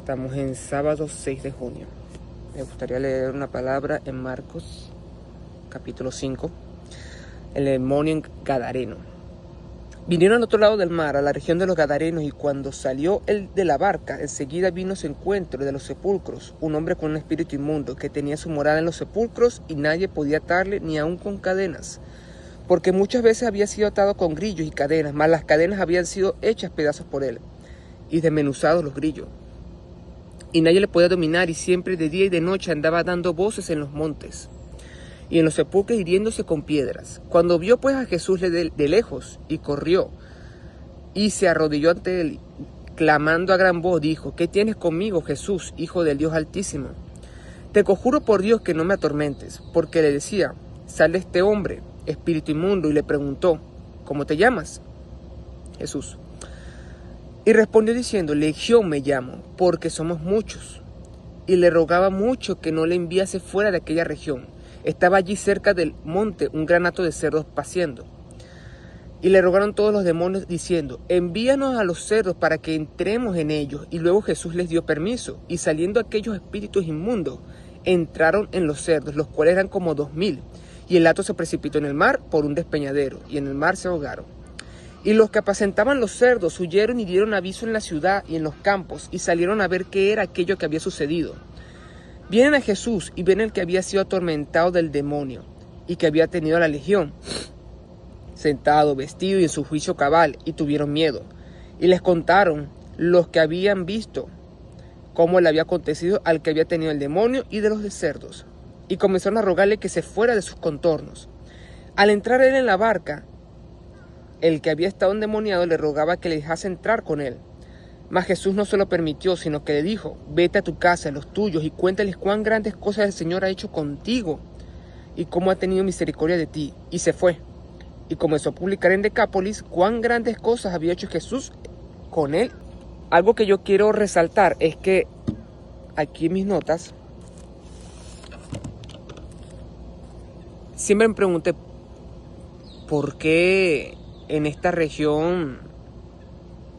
Estamos en sábado 6 de junio. Me gustaría leer una palabra en Marcos, capítulo 5, el demonio gadareno. Vinieron al otro lado del mar, a la región de los Gadarenos, y cuando salió él de la barca, enseguida vino a su encuentro de los sepulcros un hombre con un espíritu inmundo, que tenía su morada en los sepulcros, y nadie podía atarle ni aun con cadenas, porque muchas veces había sido atado con grillos y cadenas, mas las cadenas habían sido hechas pedazos por él, y desmenuzados los grillos. Y nadie le podía dominar, y siempre de día y de noche andaba dando voces en los montes y en los sepulcros, hiriéndose con piedras. Cuando vio pues a Jesús de lejos, y corrió, y se arrodilló ante él, clamando a gran voz, dijo: ¿Qué tienes conmigo, Jesús, Hijo del Dios Altísimo? Te conjuro por Dios que no me atormentes. Porque le decía: sal de este hombre, espíritu inmundo. Y le preguntó: ¿cómo te llamas? Jesús. Y respondió diciendo: Legión me llamo, porque somos muchos. Y le rogaba mucho que no le enviase fuera de aquella región. Estaba allí cerca del monte un gran hato de cerdos paciendo. Y le rogaron todos los demonios diciendo: envíanos a los cerdos para que entremos en ellos. Y luego Jesús les dio permiso. Y saliendo aquellos espíritus inmundos, entraron en los cerdos, los cuales eran como 2000. Y el hato se precipitó en el mar por un despeñadero, y en el mar se ahogaron. Y los que apacentaban los cerdos huyeron y dieron aviso en la ciudad y en los campos, y salieron a ver qué era aquello que había sucedido. Vienen a Jesús y ven el que había sido atormentado del demonio, y que había tenido la legión, sentado, vestido y en su juicio cabal, y tuvieron miedo. Y les contaron los que habían visto cómo le había acontecido al que había tenido el demonio y de los de cerdos. Y comenzaron a rogarle que se fuera de sus contornos. Al entrar él en la barca, el que había estado endemoniado le rogaba que le dejase entrar con él. Mas Jesús no se lo permitió, sino que le dijo: vete a tu casa, a los tuyos, y cuéntales cuán grandes cosas el Señor ha hecho contigo, y cómo ha tenido misericordia de ti. Y se fue, y comenzó a publicar en Decápolis cuán grandes cosas había hecho Jesús con él. Algo que yo quiero resaltar es que aquí en mis notas siempre me pregunté por qué en esta región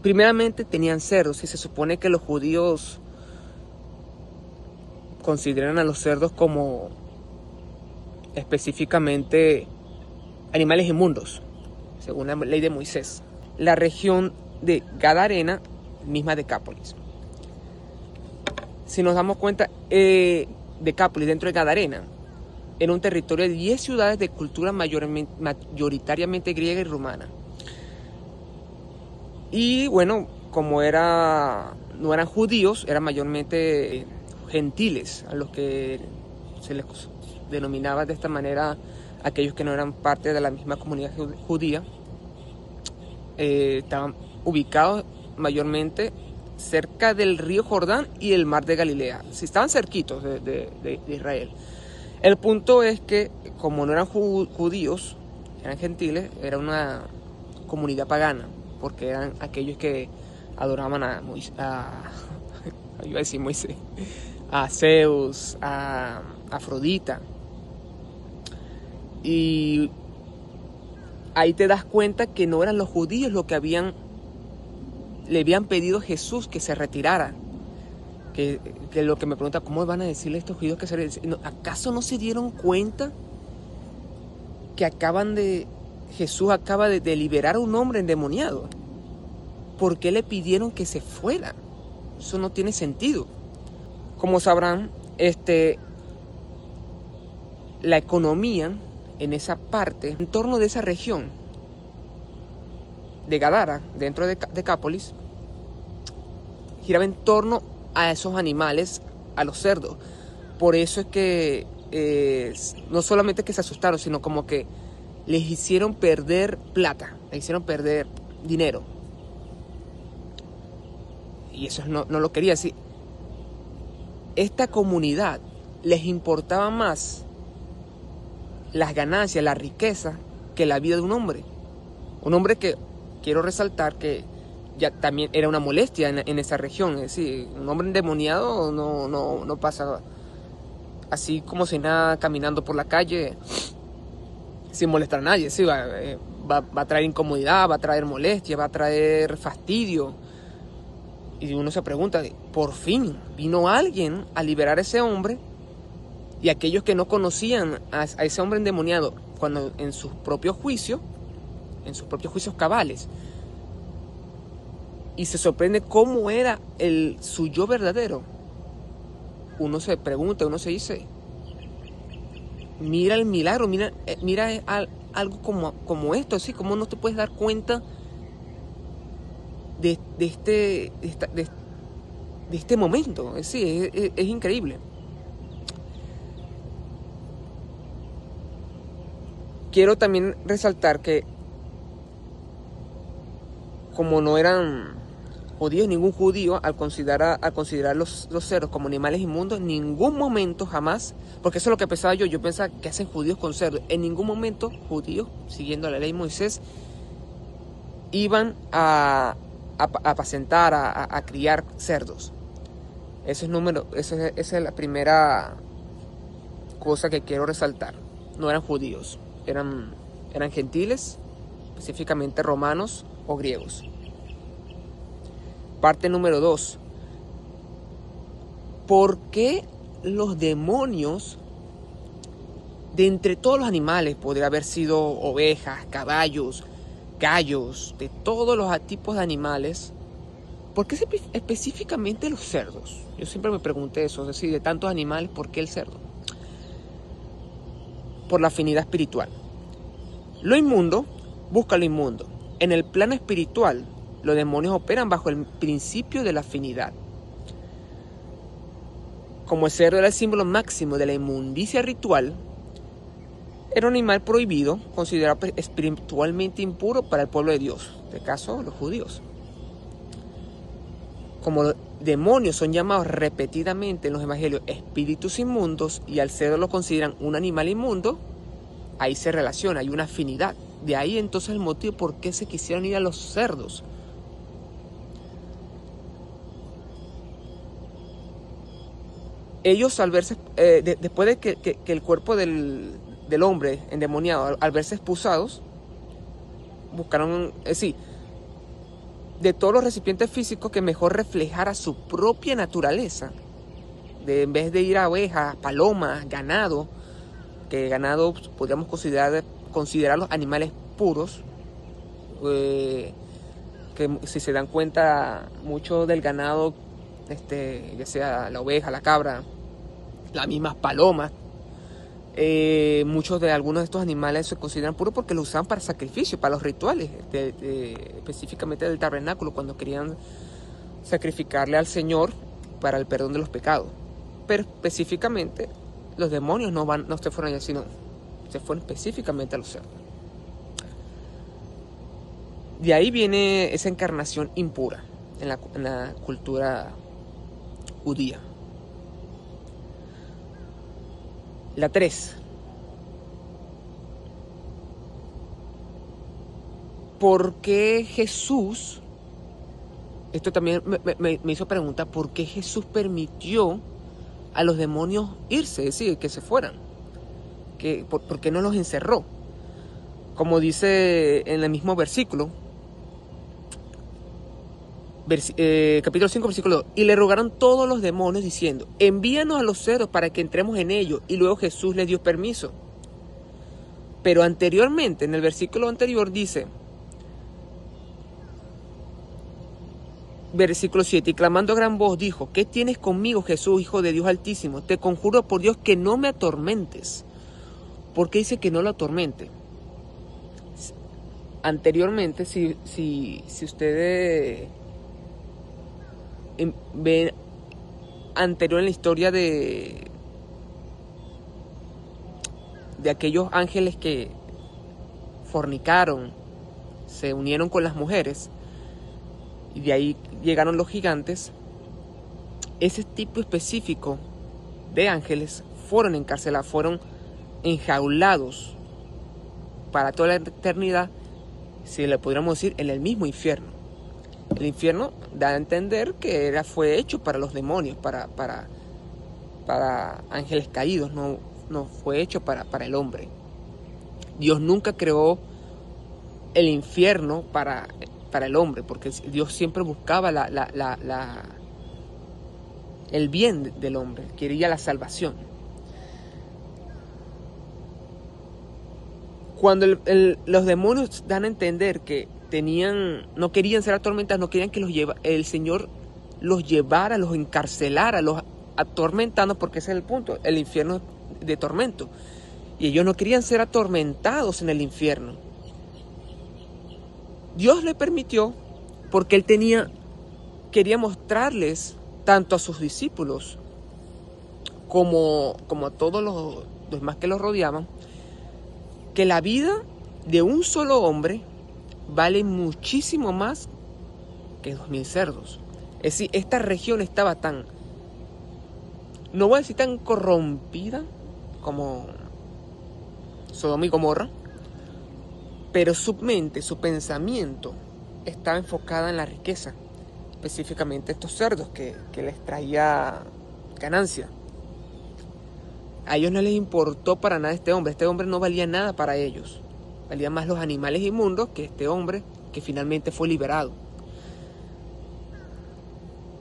primeramente tenían cerdos, y se supone que los judíos consideran a los cerdos como específicamente animales inmundos, según la ley de Moisés. La región de Gadarena, misma Decápolis. Si nos damos cuenta, Decápolis, dentro de Gadarena, era un territorio de 10 ciudades de cultura mayoritariamente griega y romana. Y bueno, como no eran judíos, eran mayormente gentiles, a los que se les denominaba de esta manera aquellos que no eran parte de la misma comunidad judía. Estaban ubicados mayormente cerca del río Jordán y el mar de Galilea. Sí, estaban cerquitos de Israel. El punto es que, como no eran judíos, eran gentiles, era una comunidad pagana, porque eran aquellos que adoraban a Zeus, a Afrodita. Y ahí te das cuenta que no eran los judíos los que le habían pedido a Jesús que se retirara. Que lo que me pregunta, ¿cómo van a decirle a estos judíos que se retiren? ¿Acaso no se dieron cuenta que Jesús acaba de liberar a un hombre endemoniado? ¿Por qué le pidieron que se fuera? Eso no tiene sentido. Como sabrán, la economía en esa parte, en torno de esa región de Gadara, dentro de Decápolis, giraba en torno a esos animales, a los cerdos. Por eso es que no solamente que se asustaron, sino como que les hicieron perder plata, les hicieron perder dinero. Y eso no lo quería decir. Esta comunidad les importaba más las ganancias, la riqueza, que la vida de un hombre. Un hombre que, quiero resaltar, que ya también era una molestia en esa región. Es decir, un hombre endemoniado no pasa así como si nada caminando por la calle sin molestar a nadie. Sí, va a traer incomodidad, va a traer molestia, va a traer fastidio. Y uno se pregunta, por fin vino alguien a liberar a ese hombre, y aquellos que no conocían a ese hombre endemoniado, cuando en sus propios juicios cabales, y se sorprende cómo era su yo verdadero. Uno se pregunta, uno se dice, mira el milagro, mira algo como esto, así como no te puedes dar cuenta de este momento. Sí, es increíble. Quiero también resaltar que, como no eran judíos, ningún judío al considerar los cerdos como animales inmundos, en ningún momento jamás, porque eso es lo que pensaba yo pensaba, ¿qué hacen judíos con cerdos? En ningún momento judíos, siguiendo la ley de Moisés, iban a apacentar, a criar cerdos. Esa es la primera cosa que quiero resaltar. No eran judíos, eran gentiles, específicamente romanos o griegos. Parte número 2. ¿Por qué los demonios, de entre todos los animales, podría haber sido ovejas, caballos, gallos, de todos los tipos de animales, por qué específicamente los cerdos? Yo siempre me pregunté eso, es decir, de tantos animales, ¿por qué el cerdo? Por la afinidad espiritual. Lo inmundo busca lo inmundo. En el plano espiritual, los demonios operan bajo el principio de la afinidad. Como el cerdo era el símbolo máximo de la inmundicia ritual, era un animal prohibido, considerado espiritualmente impuro para el pueblo de Dios, en este caso los judíos. Como los demonios son llamados repetidamente en los evangelios espíritus inmundos, y al cerdo lo consideran un animal inmundo, ahí se relaciona, hay una afinidad. De ahí entonces el motivo por qué se quisieron ir a los cerdos. Ellos, al verse, después de que el cuerpo del hombre endemoniado, al verse expulsados, buscaron, de todos los recipientes físicos que mejor reflejara su propia naturaleza, en vez de ir a ovejas, palomas, ganado, que ganado podríamos considerar los animales puros, que si se dan cuenta, mucho del ganado, ya sea la oveja, la cabra, las mismas palomas, muchos de algunos de estos animales se consideran puros porque los usaban para sacrificio, para los rituales, específicamente del tabernáculo, cuando querían sacrificarle al Señor para el perdón de los pecados. Pero específicamente los demonios no se fueron allá, sino se fueron específicamente a los cerdos. De ahí viene esa encarnación impura en la cultura judía. La 3. ¿Por qué Jesús? Esto también me hizo preguntar, ¿por qué Jesús permitió a los demonios irse, es decir, que se fueran? ¿Por qué no los encerró? Como dice en el mismo versículo, capítulo 5, versículo 2. Y le rogaron todos los demonios diciendo, envíanos a los cerdos para que entremos en ellos. Y luego Jesús les dio permiso. Pero anteriormente, en el versículo anterior dice, versículo 7, y clamando a gran voz dijo, ¿qué tienes conmigo, Jesús, Hijo de Dios Altísimo? Te conjuro por Dios que no me atormentes. ¿Por qué dice que no lo atormente? Anteriormente, si ustedes ven anterior en la historia de aquellos ángeles que fornicaron, se unieron con las mujeres, y de ahí llegaron los gigantes, ese tipo específico de ángeles fueron encarcelados, fueron enjaulados para toda la eternidad, si le podríamos decir, en el mismo infierno. El infierno da a entender que fue hecho para los demonios, para ángeles caídos, no fue hecho para el hombre. Dios nunca creó el infierno para para el hombre, porque Dios siempre buscaba el bien del hombre, quería la salvación. Cuando los demonios dan a entender que no querían ser atormentados, no querían que el Señor los llevara, los encarcelara, los atormentando, porque ese es el punto, el infierno de tormento. Y ellos no querían ser atormentados en el infierno. Dios le permitió porque Él quería mostrarles tanto a sus discípulos como a todos los demás que los rodeaban, que la vida de un solo hombre vale muchísimo más que 2000 cerdos. Es decir, esta región estaba no voy a decir tan corrompida como Sodoma y Gomorra, pero su mente, su pensamiento estaba enfocada en la riqueza, específicamente estos cerdos que les traía ganancia. A ellos no les importó para nada este hombre no valía nada para ellos, valían más los animales inmundos que este hombre que finalmente fue liberado.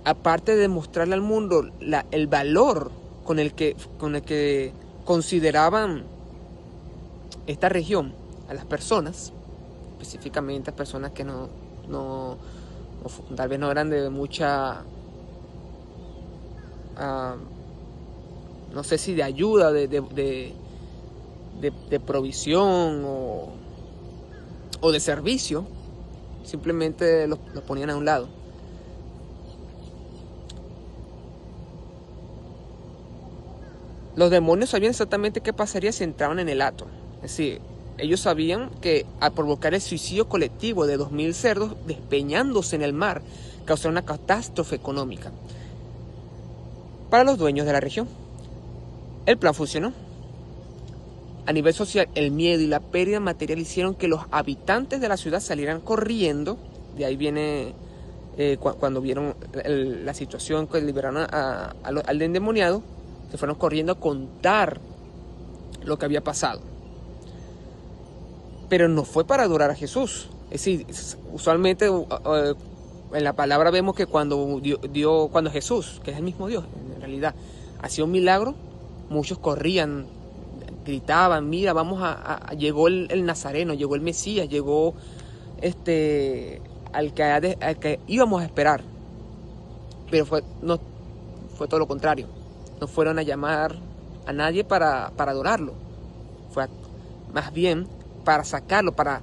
Aparte de mostrarle al mundo el valor con el que consideraban esta región a las personas, específicamente a personas que tal vez no eran de mucha, no sé si de ayuda, de provisión o de servicio, simplemente los ponían a un lado. Los demonios sabían exactamente qué pasaría si entraban en el hato. Es decir, ellos sabían que al provocar el suicidio colectivo de 2000 cerdos despeñándose en el mar, causaría una catástrofe económica para los dueños de la región. El plan funcionó. A nivel social, el miedo y la pérdida material hicieron que los habitantes de la ciudad salieran corriendo. De ahí viene cuando vieron la situación que liberaron al endemoniado, se fueron corriendo a contar lo que había pasado. Pero no fue para adorar a Jesús. Es decir, usualmente en la palabra vemos que cuando Jesús, que es el mismo Dios en realidad, hacía un milagro, muchos corrían, gritaban, mira, llegó el Nazareno, llegó el Mesías, llegó al que íbamos a esperar. Pero fue todo lo contrario. No fueron a llamar a nadie para adorarlo. Fue más bien para sacarlo, para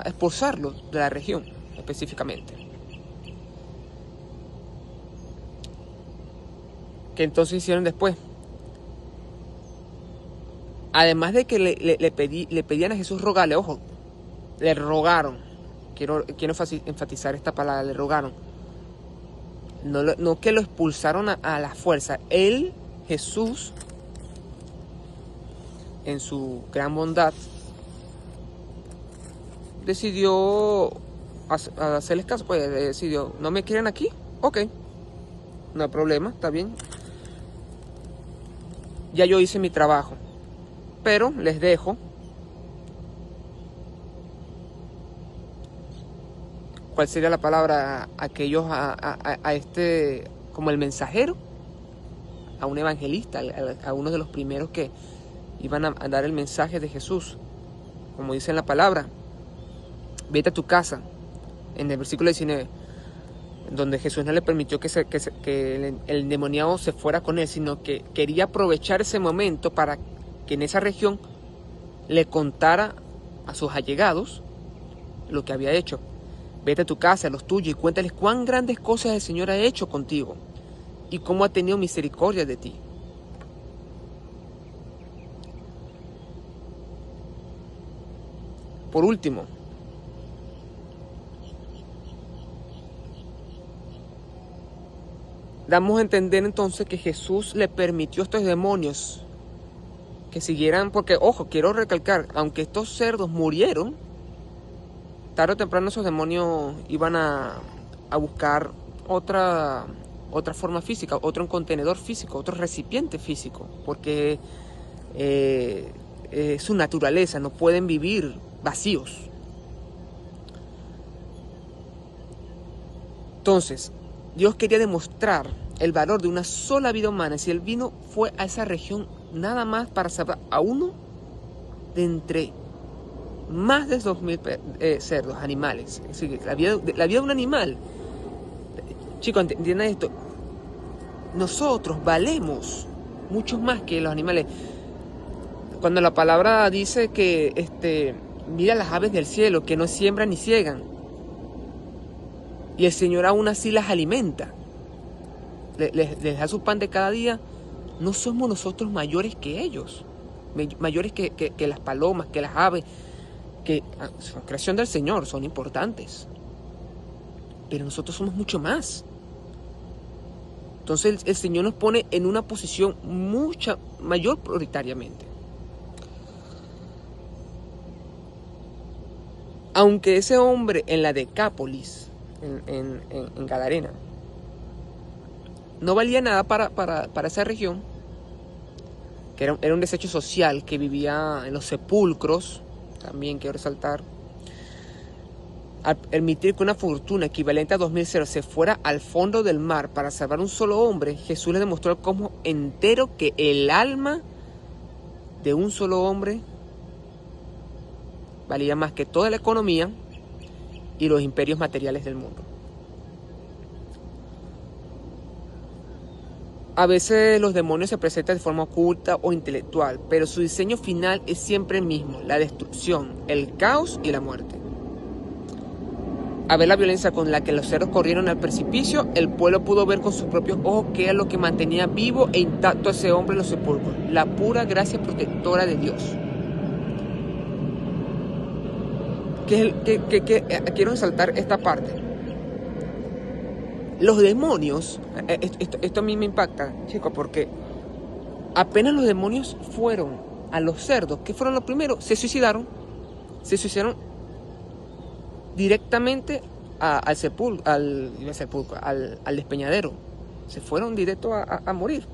expulsarlo de la región específicamente. ¿Qué entonces hicieron después? Además de que le pedían a Jesús rogarle, ojo, le rogaron. Quiero enfatizar esta palabra, le rogaron. No que lo expulsaron a la fuerza. Jesús, en su gran bondad, decidió hacerles caso. Pues decidió, ¿no me quieren aquí? Ok, no hay problema, está bien. Ya yo hice mi trabajo, pero les dejo. ¿Cuál sería la palabra? Aquellos como el mensajero, a un evangelista, a uno de los primeros que iban a dar el mensaje de Jesús. Como dice en la palabra, vete a tu casa, en el versículo 19, donde Jesús no le permitió que el endemoniado se fuera con él, sino que quería aprovechar ese momento para que en esa región le contara a sus allegados lo que había hecho. Vete a tu casa, a los tuyos, y cuéntales cuán grandes cosas el Señor ha hecho contigo y cómo ha tenido misericordia de ti. Por último, damos a entender entonces que Jesús le permitió a estos demonios que siguieran, porque, ojo, quiero recalcar, aunque estos cerdos murieron, tarde o temprano esos demonios iban a buscar otra forma física, otro contenedor físico, otro recipiente físico, porque es su naturaleza, no pueden vivir vacíos. Entonces, Dios quería demostrar el valor de una sola vida humana. Si Él vino, fue a esa región nada más para salvar a uno de entre más de 2000 cerdos, animales. Es decir, la vida de un animal. Chicos, entiendan esto. Nosotros valemos mucho más que los animales. Cuando la palabra dice que mira las aves del cielo, que no siembran ni ciegan, y el Señor aún así las alimenta, les da su pan de cada día, no somos nosotros mayores que ellos, mayores que las palomas, que las aves, que son creación del Señor, son importantes, pero nosotros somos mucho más. Entonces el Señor nos pone en una posición mucha mayor prioritariamente. Aunque ese hombre en la Decápolis, en Gadarena, no valía nada para esa región, que era un desecho social que vivía en los sepulcros, también quiero resaltar. Al permitir que una fortuna equivalente a 2000 ceros se fuera al fondo del mar para salvar un solo hombre, Jesús le demostró al cosmos entero que el alma de un solo hombre valía más que toda la economía y los imperios materiales del mundo. A veces los demonios se presentan de forma oculta o intelectual, pero su diseño final es siempre el mismo: la destrucción, el caos y la muerte. A ver la violencia con la que los cerdos corrieron al precipicio, el pueblo pudo ver con sus propios ojos que era lo que mantenía vivo e intacto a ese hombre en los sepulcros: la pura gracia protectora de Dios. Quiero resaltar esta parte. Los demonios, esto a mí me impacta, chicos, porque apenas los demonios fueron a los cerdos, ¿qué fueron los primeros? Se suicidaron directamente al despeñadero. Se fueron directo a morir.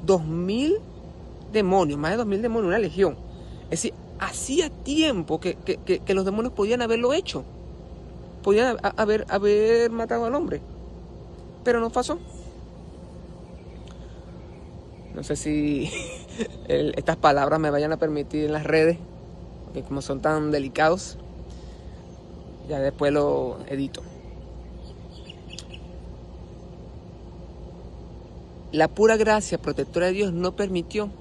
2000 demonios, más de 2000 demonios, una legión. Es decir, hacía tiempo que los demonios podían haberlo hecho. Podían haber matado al hombre. Pero no pasó. No sé si estas palabras me vayan a permitir en las redes, porque como son tan delicados, ya después lo edito. La pura gracia protectora de Dios no permitió,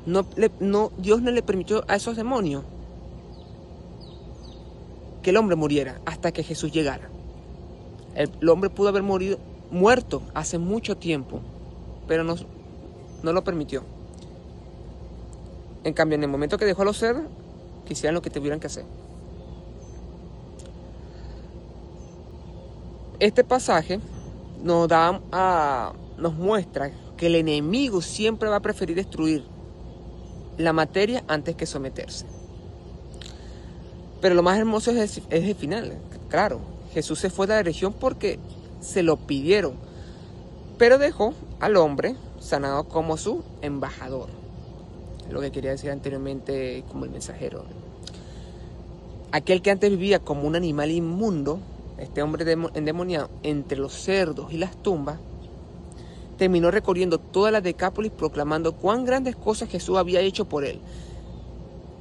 Dios no le permitió a esos demonios que el hombre muriera hasta que Jesús llegara. El hombre pudo haber muerto hace mucho tiempo, pero no lo permitió. En cambio, en el momento que dejó a los cerdos, quisieran lo que tuvieran que hacer. Este pasaje nos muestra que el enemigo siempre va a preferir destruir la materia antes que someterse. Pero lo más hermoso es el final. Claro, Jesús se fue de la región porque se lo pidieron, pero dejó al hombre sanado como su embajador. Lo que quería decir anteriormente como el mensajero. Aquel que antes vivía como un animal inmundo, este hombre endemoniado entre los cerdos y las tumbas, terminó recorriendo toda la Decápolis proclamando cuán grandes cosas Jesús había hecho por él.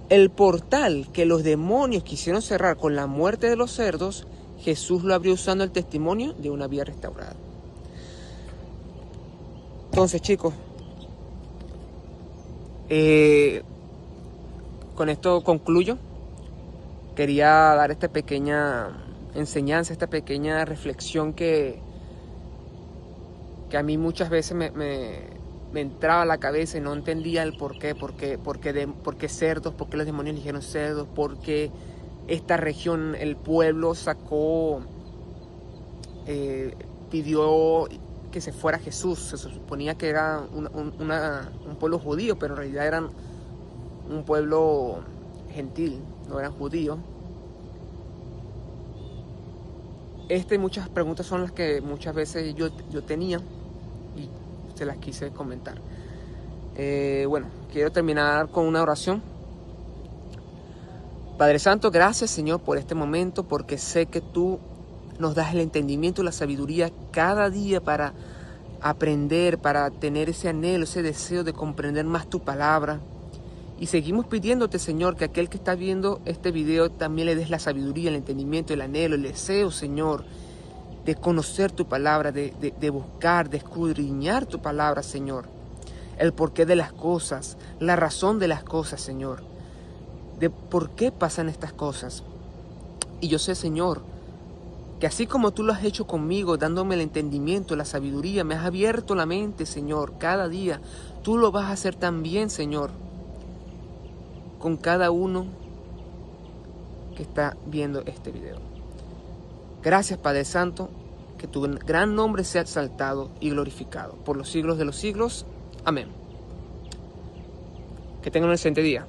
El portal que los demonios quisieron cerrar con la muerte de los cerdos, Jesús lo abrió usando el testimonio de una vida restaurada. Entonces, chicos, con esto concluyo. Quería dar esta pequeña enseñanza, esta pequeña reflexión que a mí muchas veces me entraba a la cabeza y no entendía el por qué cerdos, por qué los demonios eligieron cerdos, por qué esta región, el pueblo pidió que se fuera Jesús. Se suponía que era un pueblo judío, pero en realidad eran un pueblo gentil, no eran judíos. Y muchas preguntas son las que muchas veces yo tenía y se las quise comentar. Bueno, quiero terminar con una oración. Padre Santo, gracias, Señor, por este momento, porque sé que tú nos das el entendimiento y la sabiduría cada día para aprender, para tener ese anhelo, ese deseo de comprender más tu palabra. Y seguimos pidiéndote, Señor, que aquel que está viendo este video también le des la sabiduría, el entendimiento, el anhelo, el deseo, Señor, de conocer tu palabra, de buscar, de escudriñar tu palabra, Señor. El porqué de las cosas, la razón de las cosas, Señor. De por qué pasan estas cosas. Y yo sé, Señor, que así como tú lo has hecho conmigo, dándome el entendimiento, la sabiduría, me has abierto la mente, Señor, cada día. Tú lo vas a hacer también, Señor, con cada uno que está viendo este video. Gracias, Padre Santo, que tu gran nombre sea exaltado y glorificado por los siglos de los siglos. Amén. Que tengan un excelente día.